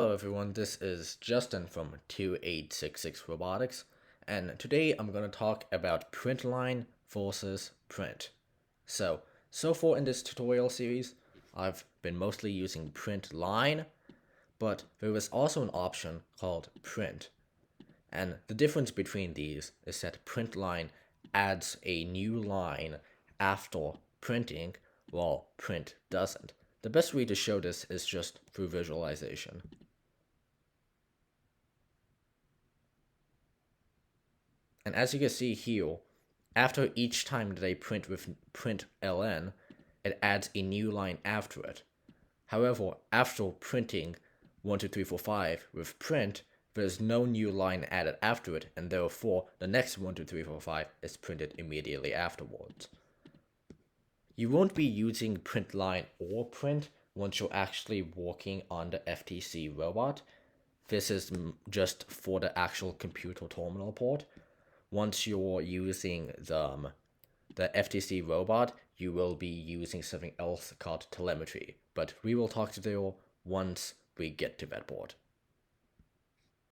Hello everyone, this is Justin from 2866 Robotics, and today I'm going to talk about println versus print. So far in this tutorial series, I've been mostly using println, but there is also an option called print. And the difference between these is that println adds a new line after printing, while print doesn't. The best way to show this is just through visualization. And as you can see here, after each time that I print with println, it adds a new line after it. However, after printing 1, 2, 3, 4, 5 with print, there's no new line added after it, and therefore the next 1, 2, 3, 4, 5 is printed immediately afterwards. You won't be using println or print once you're actually working on the FTC robot. This is just for the actual computer terminal port. Once you're using the FTC robot, you will be using something else called telemetry, but we will talk to there once we get to that board.